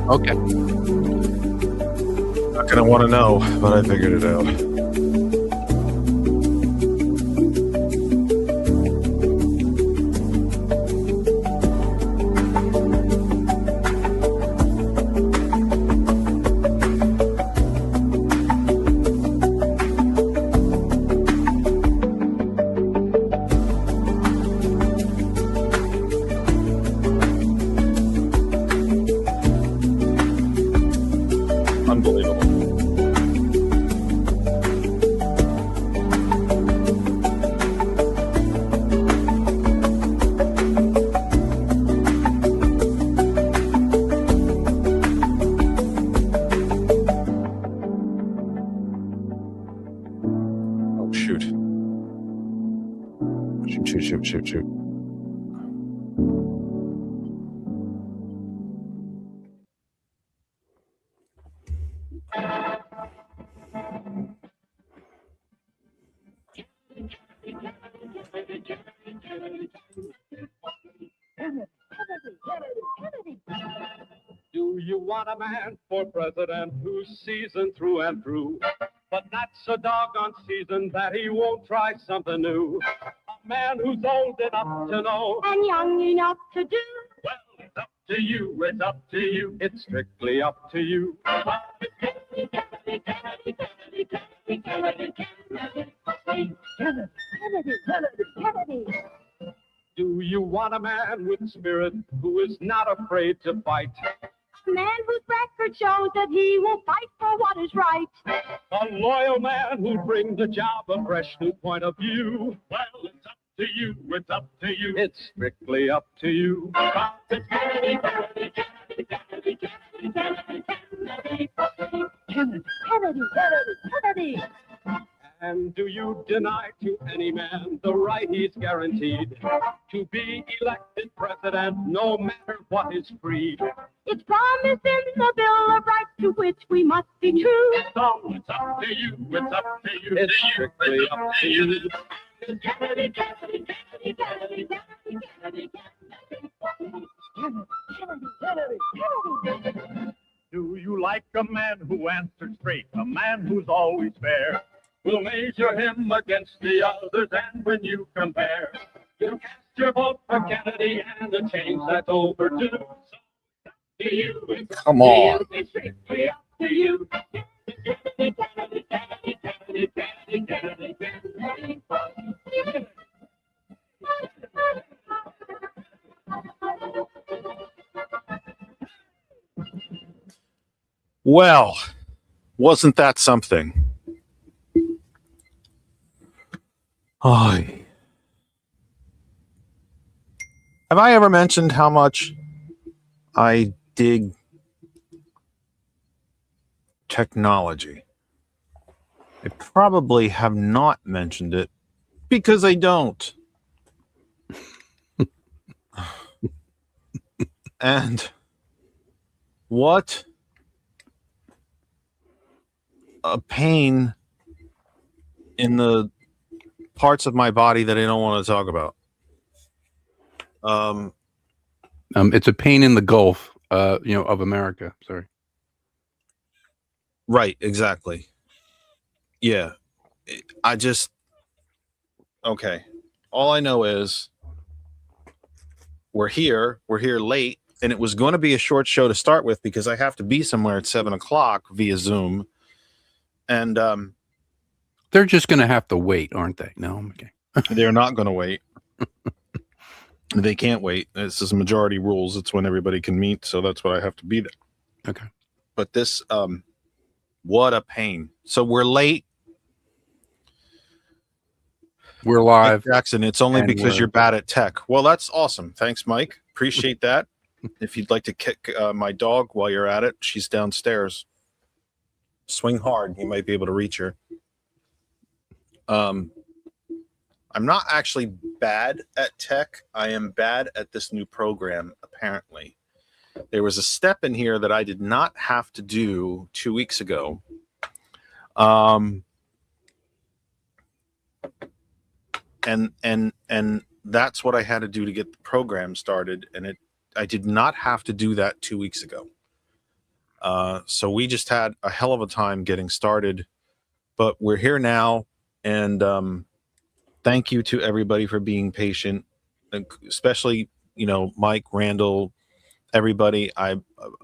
Okay. Not gonna want to know, but I figured it out. Unbelievable. Oh, shoot. Shoot. Do you want a man for president who's seasoned through and through, but not so doggone seasoned that he won't try something new? A man who's old enough to know and young enough to do. Well, it's up to you, it's up to you, it's strictly up to you. Kennedy. Do you want a man with spirit who is not afraid to fight? A man whose record shows that he will fight for what is right. A loyal man who brings the job a fresh new point of view. Well, it's up to you, it's up to you, it's strictly up to you. Kennedy. And do you deny to any man the right he's guaranteed to be elected president no matter what his creed? It's promised in the Bill of Rights to which we must be true. So it's up to you, it's up to you, it's strictly up to you. Do you like a man who answers straight, a man who's always fair? We'll measure him against the others, and when you compare, you'll cast your vote for Kennedy, and the change that's overdue. So it's up to you, it's up Come to on. you, it's strictly up to you. Well, wasn't that something? Oh. Have I ever mentioned how much I dig technology? I probably have not mentioned it because I don't. And what a pain in the parts of my body that I don't want to talk about. It's a pain in the Gulf, of America. Sorry. Right, exactly. Yeah. Okay. All I know is we're here late, and it was going to be a short show to start with because I have to be somewhere at 7:00 via Zoom. And they're just going to have to wait, aren't they? No, okay. They're not going to wait. They can't wait. This is majority rules. It's when everybody can meet, so that's what I have to be there. Okay. But this, what a pain. So we're late. We're live. Mike Jackson, it's only because you're bad at tech. Well, that's awesome. Thanks, Mike. Appreciate that. If you'd like to kick my dog while you're at it, she's downstairs. Swing hard. You might be able to reach her. I'm not actually bad at tech. I am bad at this new program, apparently. There was a step in here that I did not have to do 2 weeks ago. And that's what I had to do to get the program started. And I did not have to do that 2 weeks ago. So we just had a hell of a time getting started, but we're here now. And thank you to everybody for being patient, and especially, Mike, Randall, everybody. I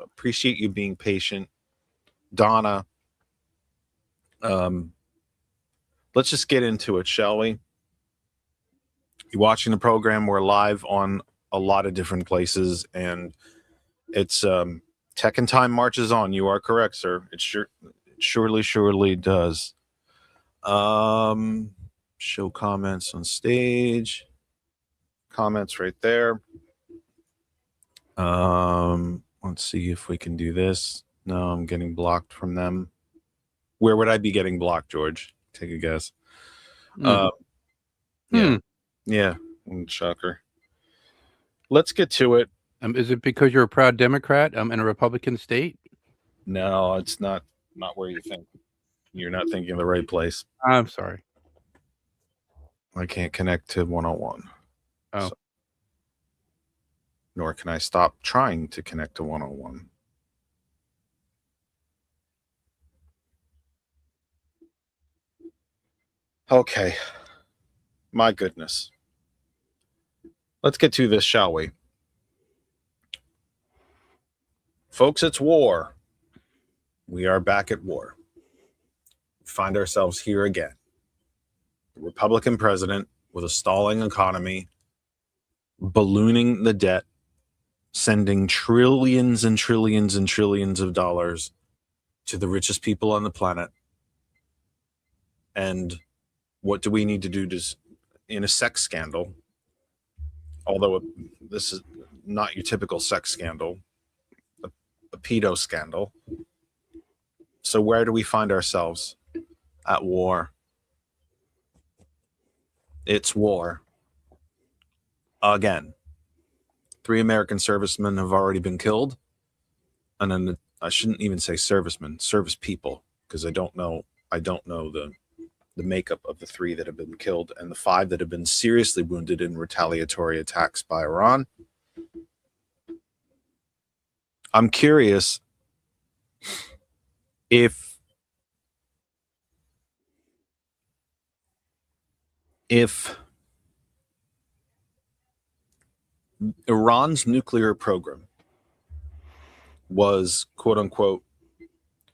appreciate you being patient. Donna, let's just get into it, shall we? You're watching the program. We're live on a lot of different places, and it's Tech and Time marches on. You are correct, sir. It surely does. Show comments on stage. Comments right there. Let's see if we can do this. No, I'm getting blocked from them. Where would I be getting blocked, George? Take a guess. Yeah, shocker. Let's get to it. Is it because you're a proud Democrat in a Republican state? No, it's not where you think. You're not thinking of the right place. I'm sorry. I can't connect to 101. Oh. Nor can I stop trying to connect to 101. Okay. My goodness. Let's get to this, shall we? Folks, it's war. We are back at war. We find ourselves here again. The Republican president with a stalling economy, ballooning the debt, sending trillions and trillions and trillions of dollars to the richest people on the planet. And what do we need to do in a sex scandal? Although this is not your typical sex scandal, a pedo scandal. So where do we find ourselves? At war. It's war. Again. 3 American servicemen have already been killed. And then I shouldn't even say servicemen, service people, because I don't know the makeup of the 3 that have been killed and the 5 that have been seriously wounded in retaliatory attacks by Iran. I'm curious if Iran's nuclear program was, quote unquote,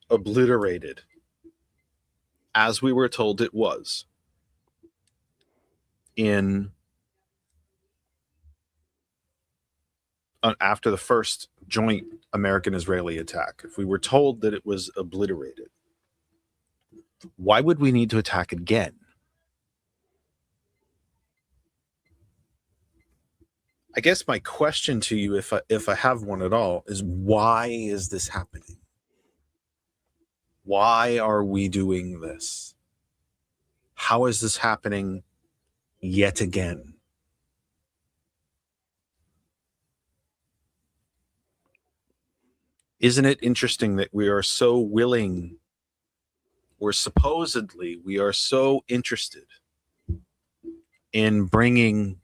obliterated, as we were told it was, after the first joint American-Israeli attack, if we were told that it was obliterated, why would we need to attack again? I guess my question to you, if I have one at all, is why is this happening? Why are we doing this? How is this happening yet again? Isn't it interesting that we are so willing, or supposedly we are so interested in bringing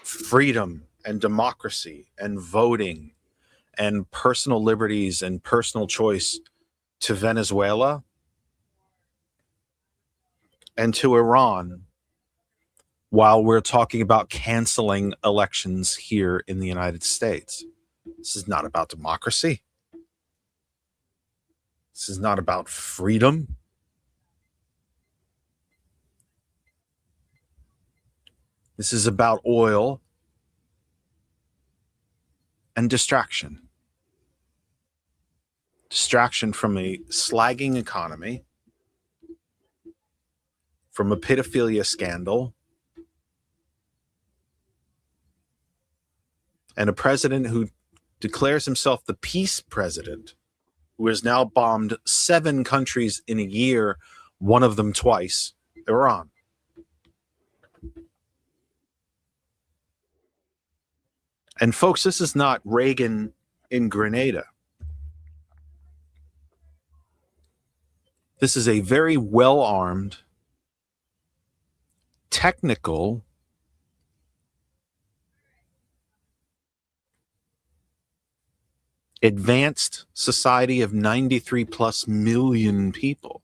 freedom and democracy and voting and personal liberties and personal choice to Venezuela and to Iran, while we're talking about canceling elections here in the United States? This is not about democracy. This is not about freedom. This is about oil and distraction. Distraction from a slagging economy, from a pedophilia scandal, and a president who declares himself the peace president, who has now bombed 7 countries in a year, one of them twice, Iran. And folks, this is not Reagan in Grenada. This is a very well-armed, technical, advanced society of 93 plus million people.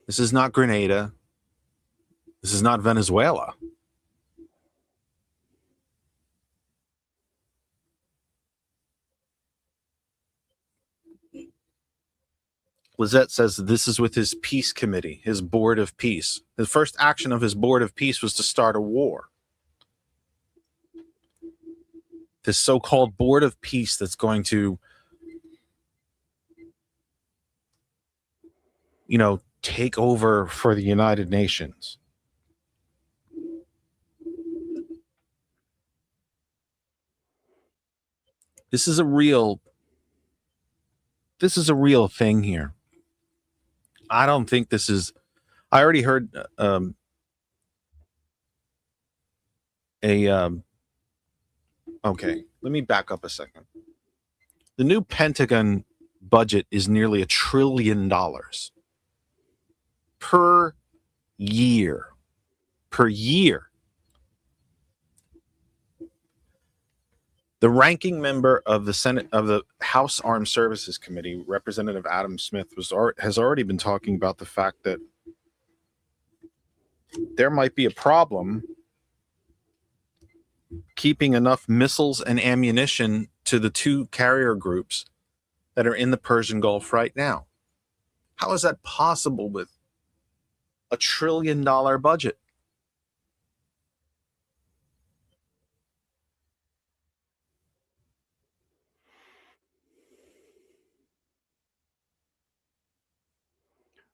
This is not Grenada. This is not Venezuela. Lizette says this is with his peace committee, his board of peace. The first action of his board of peace was to start a war. This so-called board of peace that's going to, take over for the United Nations. This is a real thing here. I don't think this is. I already heard okay, let me back up a second. The new Pentagon budget is nearly $1 trillion per year. Per year. The ranking member of the Senate of the House Armed Services Committee, Representative Adam Smith, has already been talking about the fact that there might be a problem keeping enough missiles and ammunition to the two carrier groups that are in the Persian Gulf right now. How is that possible with a $1 trillion budget?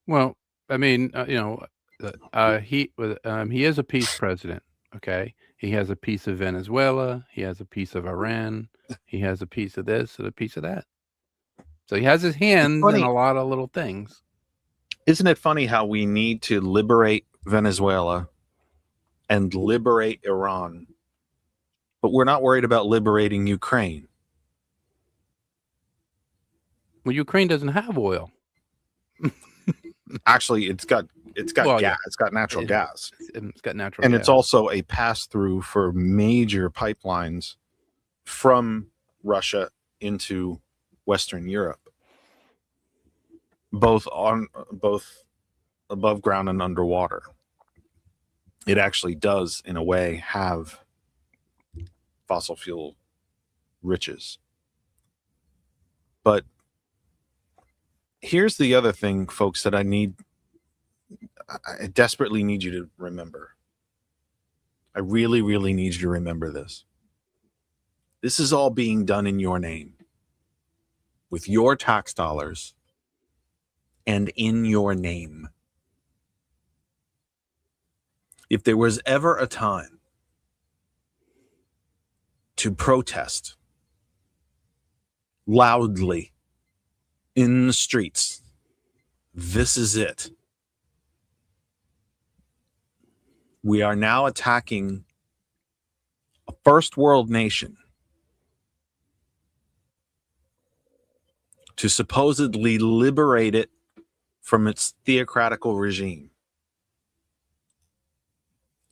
Well, I mean, he is a peace president. Okay, he has a piece of Venezuela. He has a piece of Iran. He has a piece of this and a piece of that. So he has his hands in a lot of little things. Isn't it funny how we need to liberate Venezuela and liberate Iran, but we're not worried about liberating Ukraine? Well, Ukraine doesn't have oil. Actually, it's got gas. Yeah. It's got natural gas. It's got natural And gas. it's also a pass-through for major pipelines from Russia into Western Europe, both above ground and underwater. It actually does, in a way, have fossil fuel riches. But here's the other thing, folks, that I desperately need you to remember. I really, really need you to remember this. This is all being done in your name, with your tax dollars, and in your name. If there was ever a time to protest loudly in the streets, this is it. We are now attacking a first world nation to supposedly liberate it from its theocratical regime.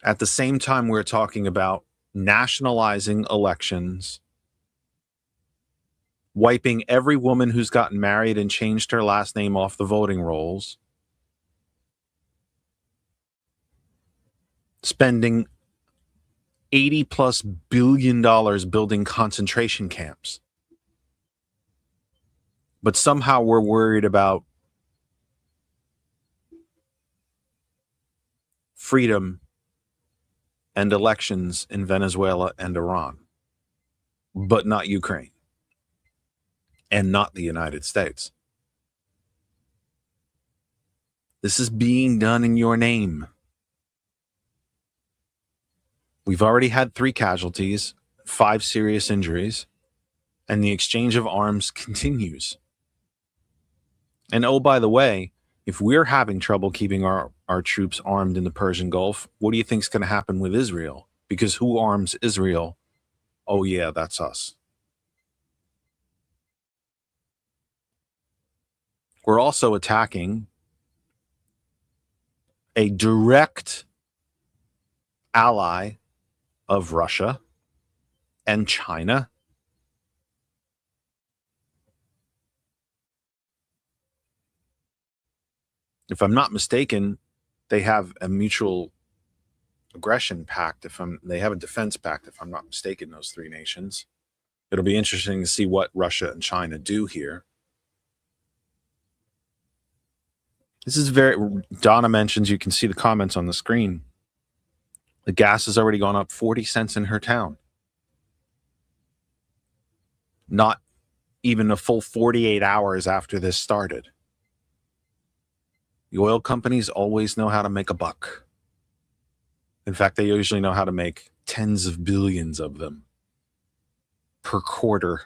At the same time, we're talking about nationalizing elections, wiping every woman who's gotten married and changed her last name off the voting rolls, spending $80+ billion building concentration camps. But somehow we're worried about freedom and elections in Venezuela and Iran, but not Ukraine and not the United States. This is being done in your name. We've already had 3 casualties, 5 serious injuries, and the exchange of arms continues. And oh, by the way, if we're having trouble keeping our troops armed in the Persian Gulf, what do you think is going to happen with Israel? Because who arms Israel? Oh, yeah, that's us. We're also attacking a direct ally of Russia and China If I'm not mistaken, they have a mutual aggression pact. They have a defense pact, if I'm not mistaken, those three nations. It'll be interesting to see what Russia and China do here. This is Donna mentions, you can see the comments on the screen. The gas has already gone up 40 cents in her town. Not even a full 48 hours after this started. The oil companies always know how to make a buck. In fact, they usually know how to make tens of billions of them per quarter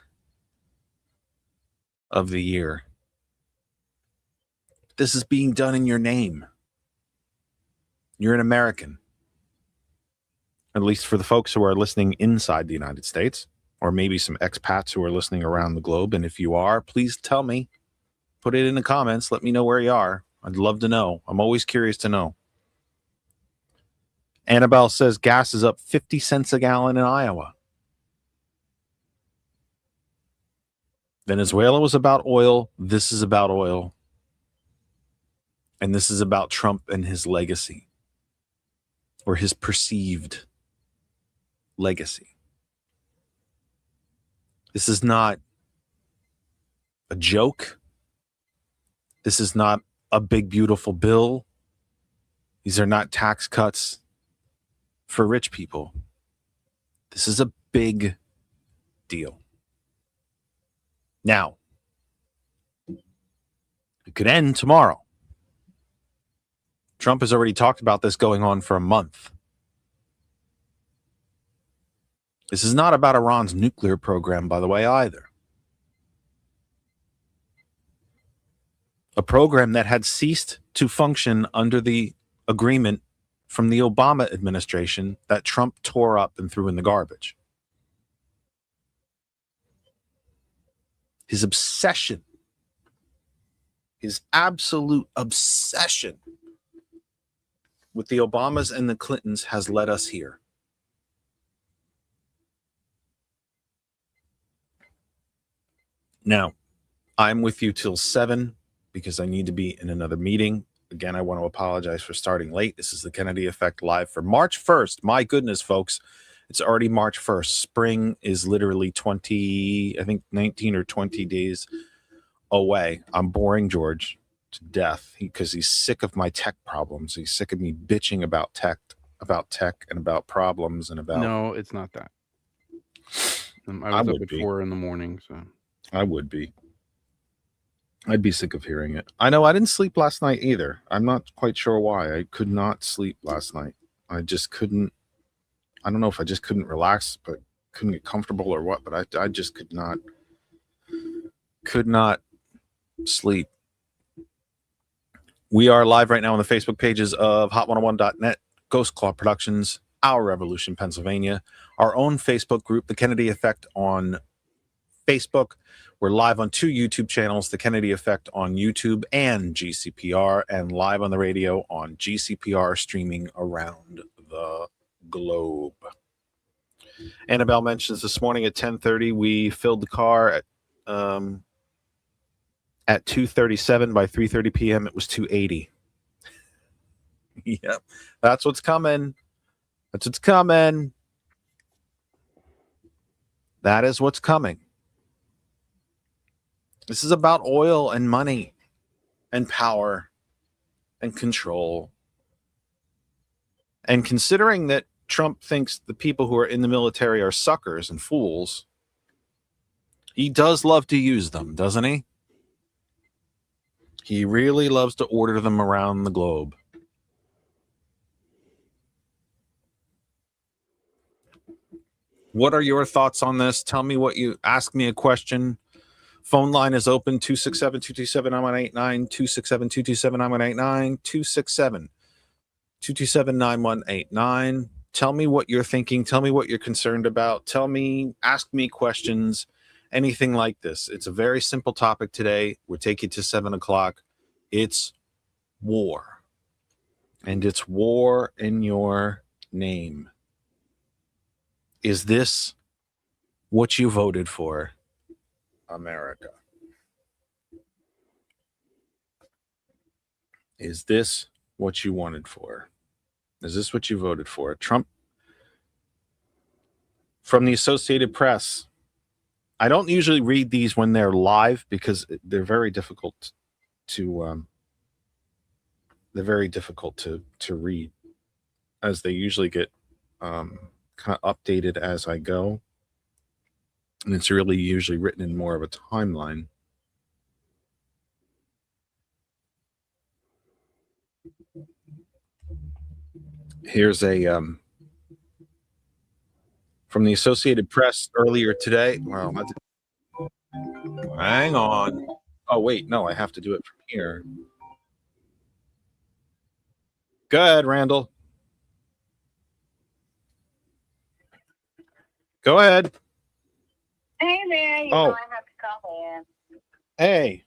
of the year. This is being done in your name. You're an American. At least for the folks who are listening inside the United States, or maybe some expats who are listening around the globe. And if you are, please tell me. Put it in the comments. Let me know where you are. I'd love to know. I'm always curious to know. Annabelle says gas is up 50 cents a gallon in Iowa. Venezuela was about oil. This is about oil. And this is about Trump and his legacy, or his perceived legacy. This is not a joke. This is not a big, beautiful bill. These are not tax cuts for rich people. This is a big deal. Now, it could end tomorrow. Trump has already talked about this going on for a month. This is not about Iran's nuclear program, by the way, either. A program that had ceased to function under the agreement from the Obama administration that Trump tore up and threw in the garbage. His obsession, his absolute obsession with the Obamas and the Clintons has led us here. Now, I'm with you till 7 because I need to be in another meeting. Again, I want to apologize for starting late. This is the Kennedy Effect Live for March 1st. My goodness, folks, it's already March 1st. Spring is literally 19 or 20 days away. I'm boring George to death because he's sick of my tech problems. He's sick of me bitching about tech and about problems and about... No, it's not that. I was up at 4 in the morning, so... I would be. I'd be sick of hearing it. I know I didn't sleep last night either. I'm not quite sure why. I could not sleep last night. I just couldn't. I don't know if I just couldn't relax, but couldn't get comfortable or what, but I just could not sleep. We are live right now on the Facebook pages of Hot101.net, Ghost Claw Productions, Our Revolution, Pennsylvania, our own Facebook group, The Kennedy Effect on Facebook. We're live on 2 YouTube channels, The Kennedy Effect on YouTube and GCPR, and live on the radio on GCPR, streaming around the globe. Annabelle mentions this morning at 10:30, we filled the car at 2:37. By 3:30 p.m., it was 280. Yep, that's what's coming. That's what's coming. That is what's coming. This is about oil and money and power and control. And considering that Trump thinks the people who are in the military are suckers and fools, he does love to use them, doesn't he? He really loves to order them around the globe. What are your thoughts on this? Tell me what you... Ask me a question. Phone line is open, 267-227-9189, 267-227-9189, 267-227-9189. Tell me what you're thinking. Tell me what you're concerned about. Ask me questions, anything like this. It's a very simple topic today. We'll take you to 7 o'clock. It's war. And it's war in your name. Is this what you voted for? America. Is this what you wanted for? Is this what you voted for? Trump from the Associated Press. I don't usually read these when they're live because they're very difficult to read, as they usually get kind of updated as I go, and it's really usually written in more of a timeline. Here's a from the Associated Press earlier today. Well, hang on. Oh, wait, no, I have to do it from here. Go ahead, Randall. Go ahead. Hey there, you Oh. know I have to call in. Hey.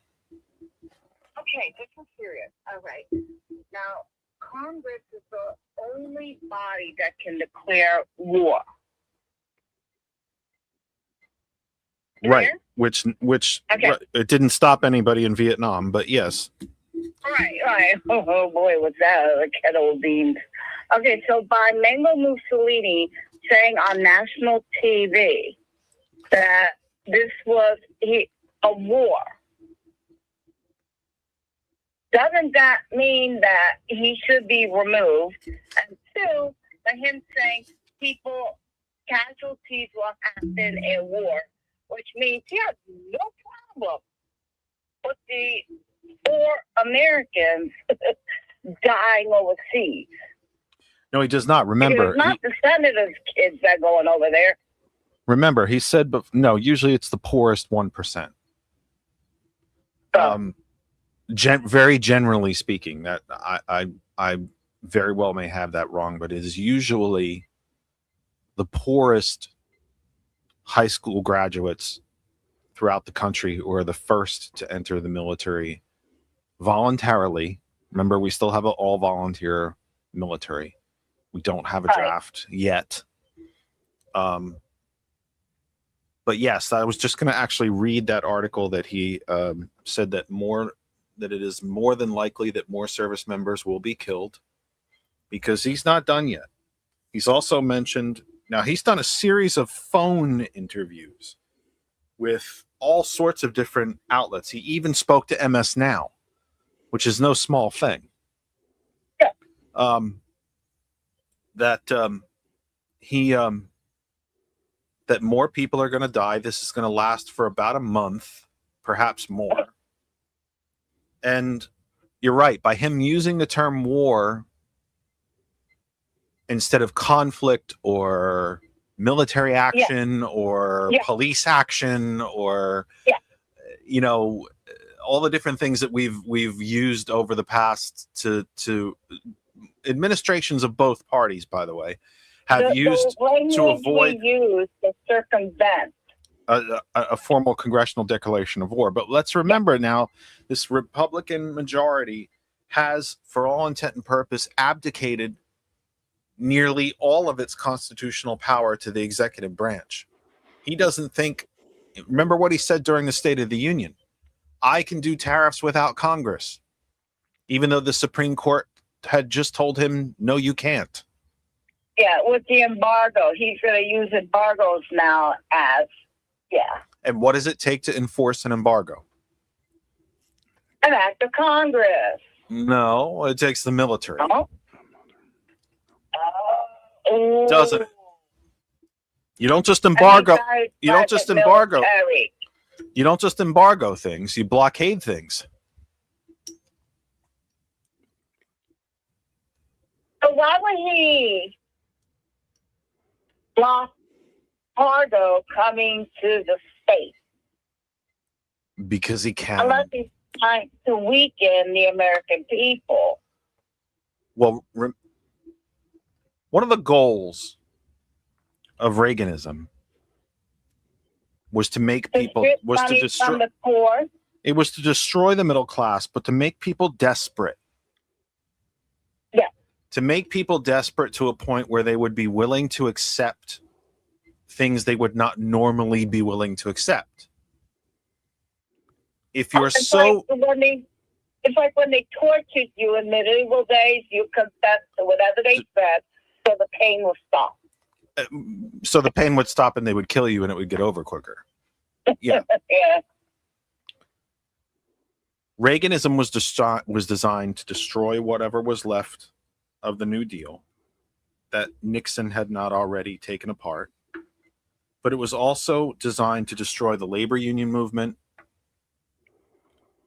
Okay, this is serious. All right. Now, Congress is the only body that can declare war. Right. Clear? Which Okay. it didn't stop anybody in Vietnam, but yes. Right. Oh boy, was that a kettle of beans. Okay, so by Mango Mussolini saying on national TV that this was a war, doesn't that mean that he should be removed? And two, by him saying casualties will happen in war, which means he has no problem with the 4 Americans dying overseas. No, he does not. Remember, It's not the senator's kids that are going over there. remember, he said, but no, usually it's the poorest 1%. So, Very generally speaking, that I very well may have that wrong, but it is usually the poorest high school graduates throughout the country who are the first to enter the military voluntarily. Remember, we still have an all volunteer military. We don't have a draft yet. But yes, I was just going to actually read that article that he said that it is more than likely that more service members will be killed, because he's not done yet. He's also mentioned, now he's done a series of phone interviews with all sorts of different outlets. He even spoke to MS Now, which is no small thing. Yeah. That more people are going to die. This is going to last for about a month, perhaps more. And you're right. By him using the term war instead of conflict or military action or police action or, all the different things that we've used over the past to administrations of both parties, by the way, have used to avoid to circumvent a formal congressional declaration of war. But let's remember now, this Republican majority has, for all intent and purpose, abdicated nearly all of its constitutional power to the executive branch. He doesn't think, remember what he said during the State of the Union, I can do tariffs without Congress, even though the Supreme Court had just told him, no, you can't. Yeah, with the embargo. He's going to use embargoes now as, And what does it take to enforce an embargo? an act of Congress. No, it takes the military. Oh. Doesn't it? You don't just embargo. You don't just embargo. Military. You don't just embargo things. You blockade things. So why would he block cargo coming to the state? Because he can. Unless he's trying to weaken the American people. Well, one of the goals of Reaganism was to make people from the poor. It was to destroy the middle class, but to make people desperate. Yeah. To make people desperate to a point where they would be willing to accept things they would not normally be willing to accept. If you're It's like when they tortured you in medieval days, you confessed to whatever they said so the pain will stop. So the pain would stop and they would kill you and it would get over quicker. Yeah. Yeah. Reaganism was designed to destroy whatever was left of the New Deal that Nixon had not already taken apart. But it was also designed to destroy the labor union movement,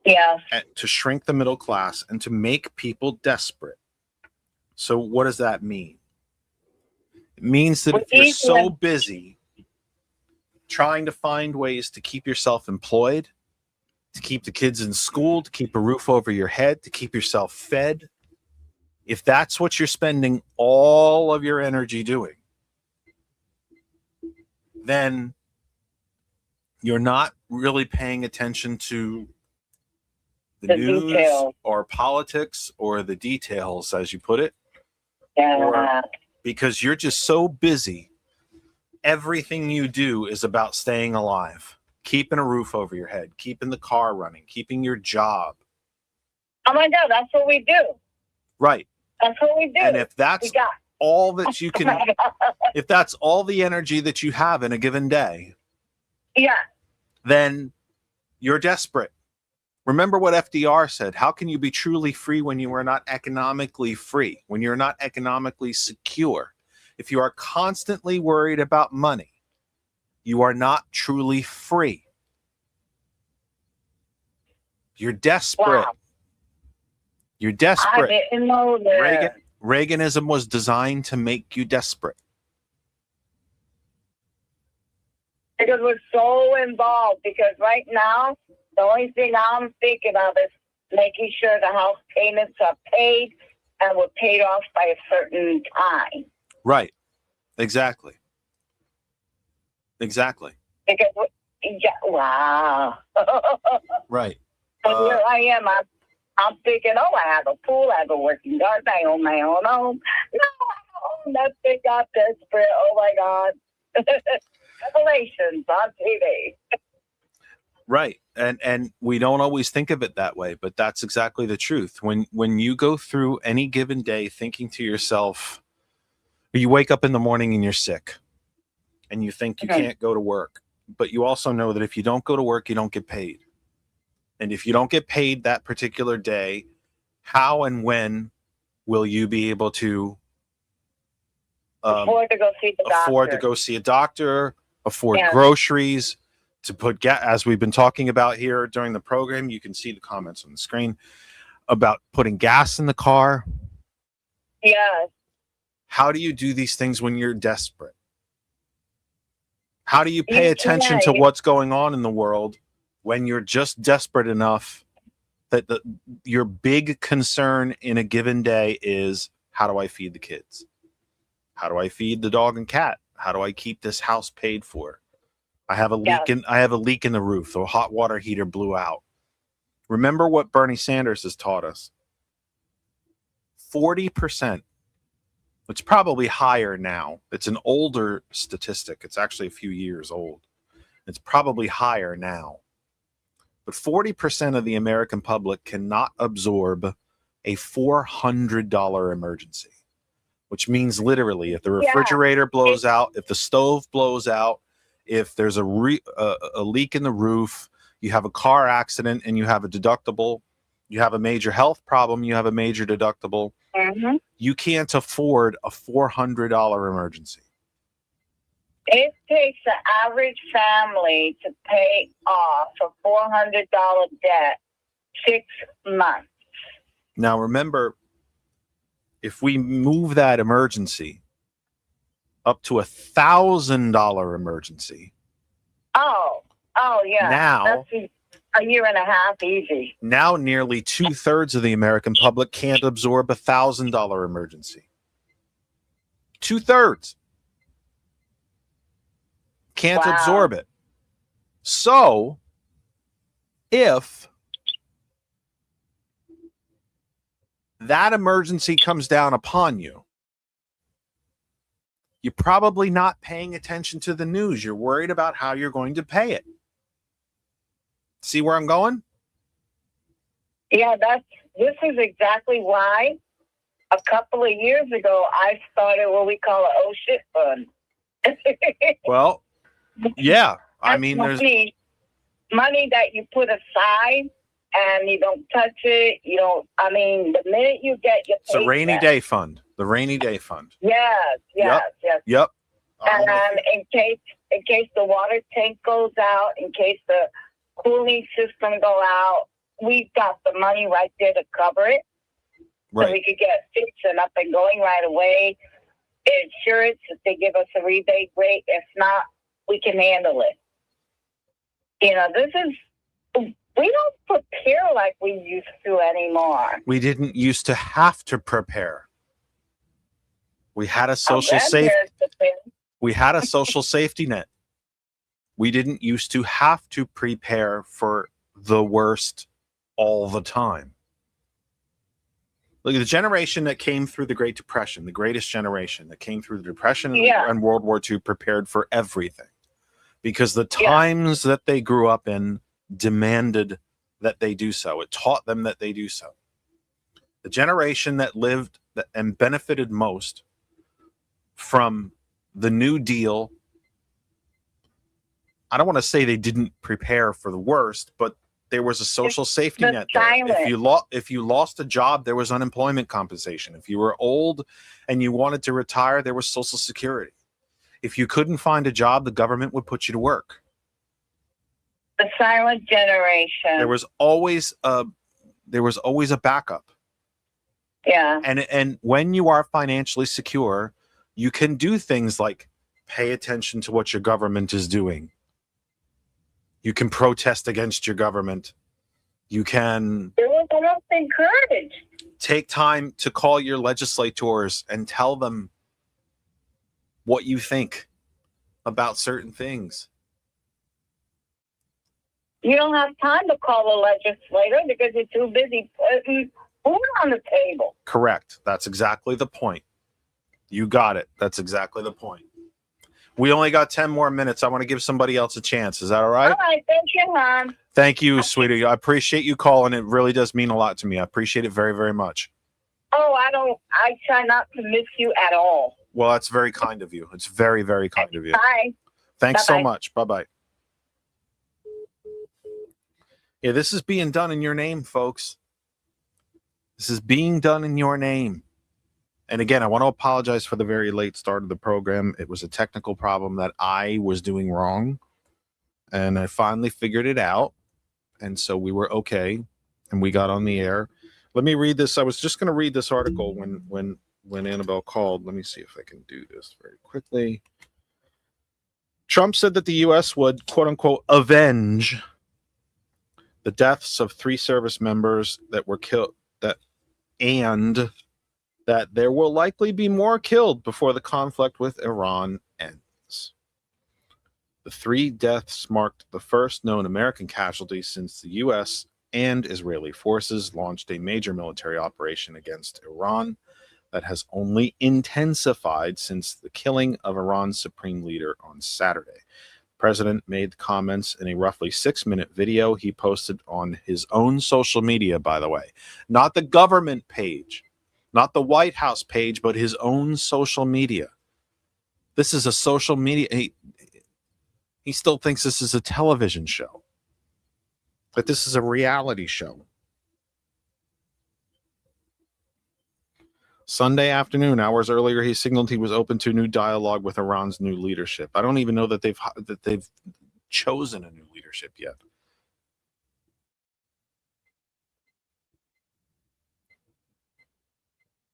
Yeah. to shrink the middle class, and to make people desperate. So what does that mean? It means that if you're so busy trying to find ways to keep yourself employed, to keep the kids in school, to keep a roof over your head, to keep yourself fed, if that's what you're spending all of your energy doing, then you're not really paying attention to the news details. or politics or the details, as you put it, Yeah. because you're just so busy. Everything you do is about staying alive, keeping a roof over your head, keeping the car running, keeping your job. Oh my God, that's what we do. Right. That's what we do. And if we that's got. all that you can, if that's all the energy that you have in a given day, Yeah. then you're desperate. Remember what FDR said: how can you be truly free when you are not economically free, when you're not economically secure? If you are constantly worried about money, you are not truly free. You're desperate. Wow. You're I desperate. didn't know that. Reaganism was designed to make you desperate. Because we're so involved. Because right now, the only thing I'm thinking of is making sure the house payments are paid and were paid off by a certain time. Right. Exactly. Exactly. Because, yeah, wow. Right. And here I am. I'm thinking, oh, I have a pool, I have a working garden, I own my own home. No, I don't own nothing. I'm desperate. Oh my God. Revelations on TV. Right. And we don't always think of it that way, but that's exactly the truth. When you go through any given day thinking to yourself, you wake up in the morning and you're sick and you think you can't go to work, but you also know that if you don't go to work, you don't get paid. And if you don't get paid that particular day, how and when will you be able to Afford to go see the doctor. afford to go see a doctor, afford groceries, to put gas, as we've been talking about here during the program? You can see the comments on the screen about putting gas in the car. Yes. How do you do these things when you're desperate? How do you pay You attention to can't. what's going on in the world when you're just desperate enough that your big concern in a given day is, how do I feed the kids? How do I feed the dog and cat? How do I keep this house paid for? I have a leak in the roof. The hot water heater blew out. Remember what Bernie Sanders has taught us. 40%. It's probably higher now. It's an older statistic. It's actually a few years old. It's probably higher now. But 40% of the American public cannot absorb a $400 emergency, which means literally if the refrigerator blows out, if the stove blows out, if there's a leak in the roof, you have a car accident and you have a deductible, you have a major health problem, you have a major deductible, you can't afford a $400 emergency. It takes an average family to pay off a $400 debt 6 months. Now, remember, if we move that emergency up to $1,000 emergency. Oh, yeah. Now, that's a year and a half easy. Now, nearly 2/3 of the American public can't absorb a $1,000 emergency. 2/3 can't absorb it. So, if that emergency comes down upon you, you're probably not paying attention to the news. You're worried about how you're going to pay it. See where I'm going? Yeah, this is exactly why a couple of years ago I started what we call an oh shit fund. Well, yeah. I That's mean, there's money that you put aside and you don't touch it. You don't. I mean, the minute you get your it's a rainy paycheck- day fund. The rainy day fund. Yes, yes, yes. Yep. I'm And with you. in case the water tank goes out, in case the cooling system go out, we've got the money right there to cover it. So we Right. could get fixed and up and going right away. Insurance, if they give us a rebate rate. If not, we can handle it. You know, we don't prepare like we used to anymore. We didn't used to have to prepare. We had a Our social safe. grandparents prepared. We had a social safety net. We didn't used to have to prepare for the worst all the time. Look at the generation that came through the Great Depression, the greatest generation that came through the Depression Yeah. and World War II, prepared for everything because the Yeah. times that they grew up in demanded that they do so. It taught them that they do so. The generation that lived and benefited most from the New Deal, I don't want to say they didn't prepare for the worst, but there was a social safety the net there. silence. If you lost a job, there was unemployment compensation. If you were old and you wanted to retire, there was Social Security. If you couldn't find a job, the government would put you to work. The silent generation. There was always a backup. Yeah. And when you are financially secure, you can do things like pay attention to what your government is doing. You can protest against your government. You can It was almost encouraged. take time to call your legislators and tell them what you think about certain things. You don't have time to call the legislator because you're too busy putting food on the table. Correct. That's exactly the point. You got it. That's exactly the point. We only got 10 more minutes. I want to give somebody else a chance. Is that all right? All right, thank you, Mom. Thank you, sweetie. I appreciate you calling. It really does mean a lot to me. I appreciate it very, very much. Oh, I try not to miss you at all. Well, that's very kind of you. It's very, very kind of you. Bye. Thanks so Bye-bye. much. Bye-bye. Yeah, this is being done in your name, folks. This is being done in your name. And again, I want to apologize for the very late start of the program. It was a technical problem that I was doing wrong. And I finally figured it out. And so we were okay. And we got on the air. Let me read this. I was just going to read this article when Annabelle called. Let me see if I can do this very quickly. Trump said that the U.S. would, quote unquote, avenge the deaths of 3 service members that were killed, and that there will likely be more killed before the conflict with Iran ends. The 3 deaths marked the first known American casualty since the U.S. and Israeli forces launched a major military operation against Iran that has only intensified since the killing of Iran's supreme leader on Saturday. The president made comments in a roughly 6-minute video he posted on his own social media, by the way, not the government page, not the White House page, but his own social media. This is a social media. He still thinks this is a television show, but this is a reality show. Sunday afternoon, hours earlier, he signaled he was open to new dialogue with Iran's new leadership. I don't even know that they've chosen a new leadership yet.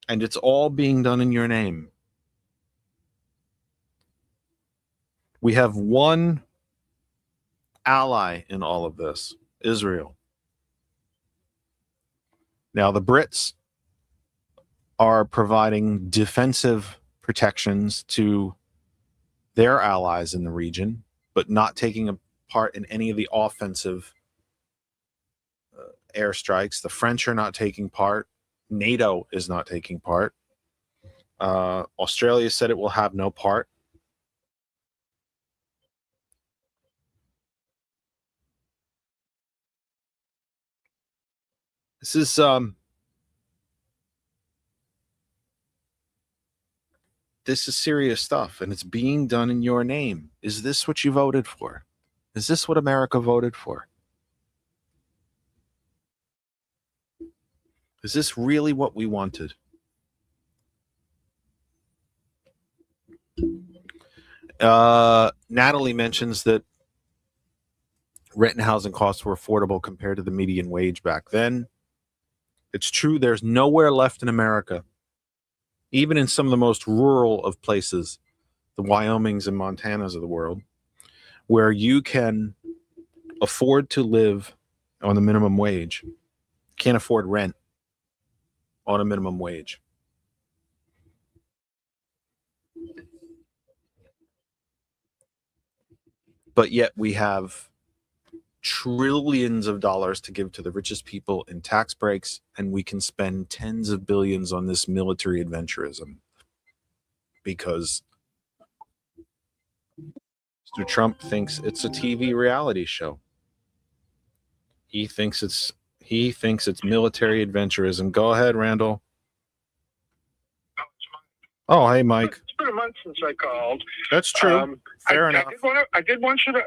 And it's all being done in your name. We have one ally in all of this, Israel. Now, the Brits are providing defensive protections to their allies in the region, but not taking a part in any of the offensive airstrikes. The French are not taking part. NATO is not taking part. Australia said it will have no part. This is serious stuff, and it's being done in your name. Is this what you voted for? Is this what America voted for? Is this really what we wanted? Natalie mentions that rent and housing costs were affordable compared to the median wage back then. It's true. There's nowhere left in America, even in some of the most rural of places, the Wyomings and Montanas of the world, where you can afford to live on the minimum wage, can't afford rent on a minimum wage. But yet we have trillions of dollars to give to the richest people in tax breaks, and we can spend tens of billions on this military adventurism because Mr. Trump thinks it's a TV reality show. He thinks it's military adventurism. Go ahead, Randall. Oh, hey, Mike. It's been a month since I called. That's true. Fair enough. I did want you to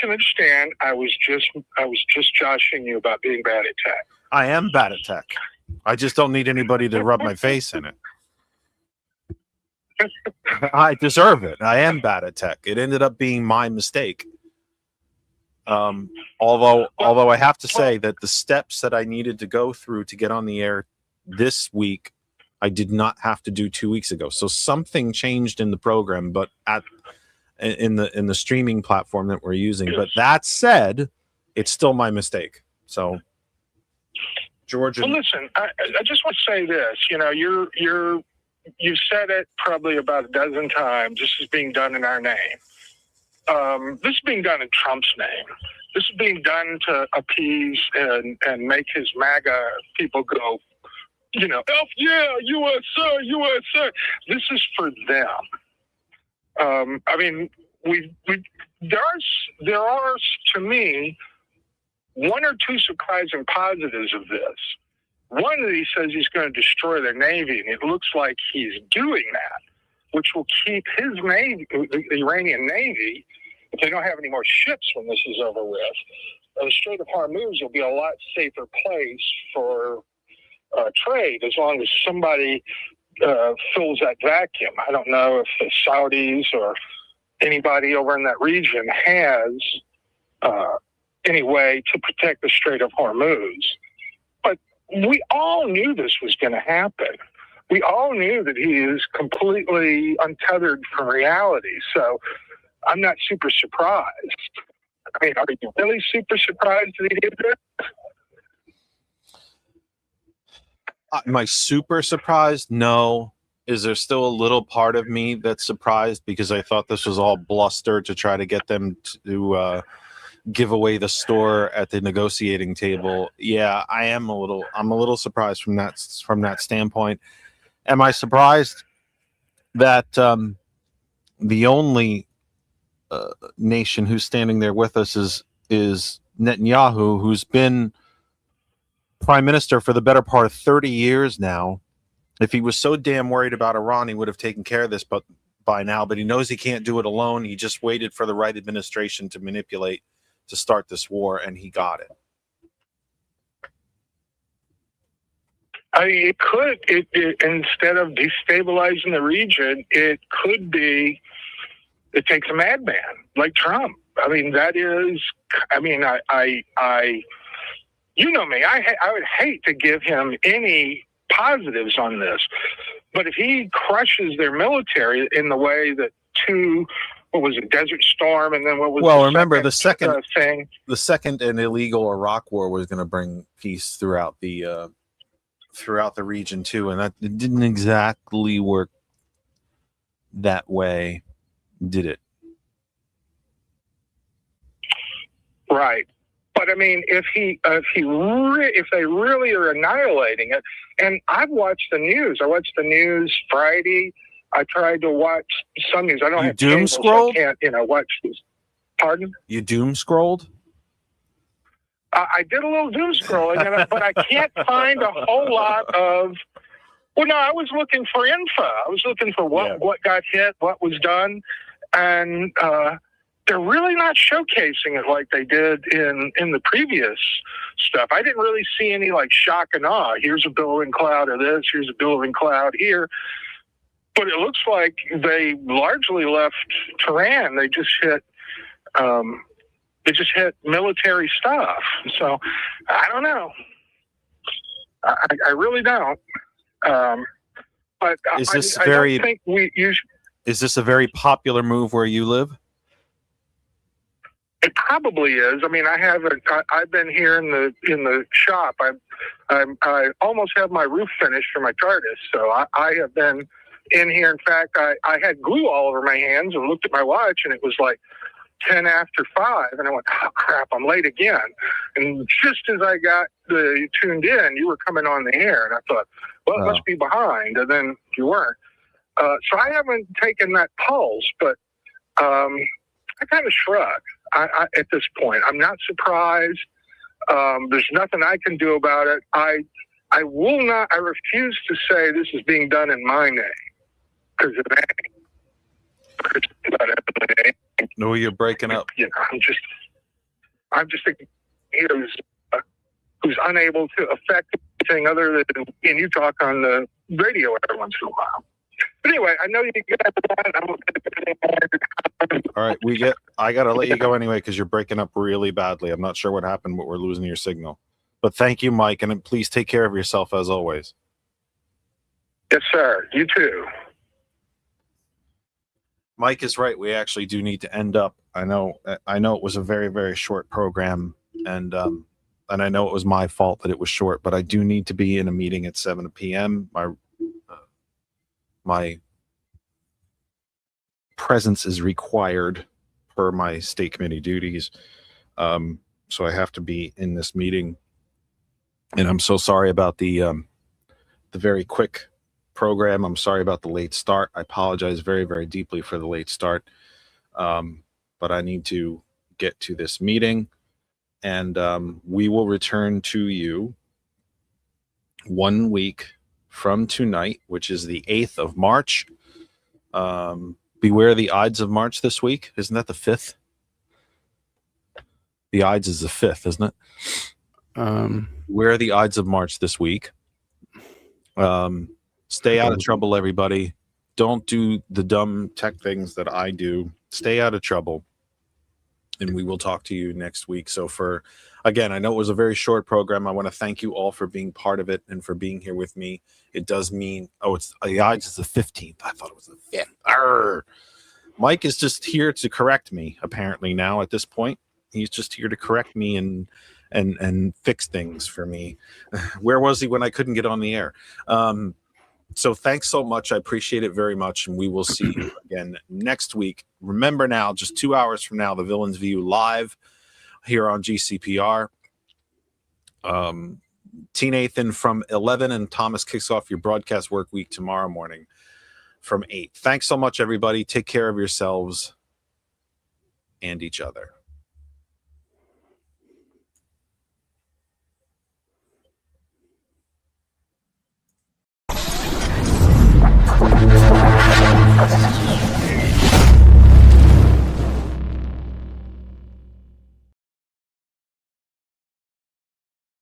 understand. I was just joshing you about being bad at tech. I am bad at tech. I just don't need anybody to rub my face in it. I deserve it. I am bad at tech. It ended up being my mistake. Although I have to say that the steps that I needed to go through to get on the air this week, I did not have to do 2 weeks ago. So something changed in the program, but in the streaming platform that we're using. But that said, it's still my mistake. So, George. Well, listen, I just want to say this. You know, you've said it probably about a dozen times. This is being done in our name. This is being done in Trump's name. This is being done to appease and make his MAGA people go, you know, F yeah, USA, USA. This is for them. I mean, there are to me one or two surprising positives of this. One that he says he's going to destroy their Navy, and it looks like he's doing that, which will keep his Navy, the Iranian Navy, if they don't have any more ships when this is over with, the Strait of Hormuz will be a lot safer place for trade as long as somebody fills that vacuum. I don't know if the Saudis or anybody over in that region has any way to protect the Strait of Hormuz. But we all knew this was going to happen. We all knew that he is completely untethered from reality. So I'm not super surprised. I mean, are you really super surprised that he did this? Am I super surprised? No. Is there still a little part of me that's surprised because I thought this was all bluster to try to get them to give away the store at the negotiating table? Yeah, I'm a little surprised from that standpoint. Am I surprised that the only nation who's standing there with us is Netanyahu, who's been prime minister for the better part of 30 years now? If he was so damn worried about Iran, he would have taken care of this by now, but he knows he can't do it alone. He just waited for the right administration to manipulate to start this war, and he got it. I mean, it instead of destabilizing the region, it could be, it takes a madman like Trump. I mean, that is, I mean, I you know me, I would hate to give him any positives on this, but if he crushes their military in the way that what was it, Desert Storm, and then what was the second thing? The second and illegal Iraq war was going to bring peace throughout the region too, and that it didn't exactly work that way, did it? Right. But I mean, if they really are annihilating it, and I've watched the news. I watched the news Friday. I tried to watch some news. I don't have doom cable, scrolled? so I can't, watch this. Pardon? You doom scrolled? I did a little doom scrolling, but I can't find a whole lot of. Well, no, I was looking for info. I was looking for what got hit, what was done, and they're really not showcasing it like they did in the previous stuff. I didn't really see any like shock and awe. Here's a billowing cloud of this. Here's a billowing cloud here. But it looks like they largely left Tehran. They just hit military stuff. So I don't know. I really don't. But Is this I don't think is this a very popular move where you live? It probably is. I mean, I've been here in the shop. I almost have my roof finished for my TARDIS, so I have been in here. In fact, I had glue all over my hands and looked at my watch, and it was like 10 after 5, and I went, oh crap, I'm late again. And just as I got tuned in, you were coming on the air, and I thought, well, it must be behind, and then you weren't. So I haven't taken that pulse, but I kind of shrug. At this point, I'm not surprised. There's nothing I can do about it. I will not. I refuse to say this is being done in my name because it ain't. No, you're breaking up. You know, I'm just a who's unable to affect anything other than and you talk on the radio every once in a while. But anyway, I know you got that. All right, I gotta let you go anyway because you're breaking up really badly. I'm not sure what happened, but we're losing your signal. But thank you, Mike, and please take care of yourself as always. Yes, sir. You too. Mike is right. We actually do need to end up. I know it was a very, very short program, and I know it was my fault that it was short, but I do need to be in a meeting at 7 p.m. My presence is required per my state committee duties. So I have to be in this meeting, and I'm so sorry about the very quick program. I'm sorry about the late start. I apologize very, very deeply for the late start. But I need to get to this meeting, and we will return to you 1 week from tonight, which is the 8th of March. Beware the Ides of March this week. Isn't that the 5th? The Ides is the 5th, isn't it? Beware the Ides of March this week. Stay out of trouble, everybody. Don't do the dumb tech things that I do. Stay out of trouble. And we will talk to you next week. So again, I know it was a very short program. I want to thank you all for being part of it and for being here with me. It does mean, it's the Ides is the 15th. I thought it was the 5th. Arr. Mike is just here to correct me, apparently now at this point. He's just here to correct me and fix things for me. Where was he when I couldn't get on the air? So thanks so much. I appreciate it very much. And we will see you again next week. Remember now, just 2 hours from now, the Villains View live here on GCPR. T. Nathan from 11 and Thomas kicks off your broadcast work week tomorrow morning from 8. Thanks so much, everybody. Take care of yourselves and each other.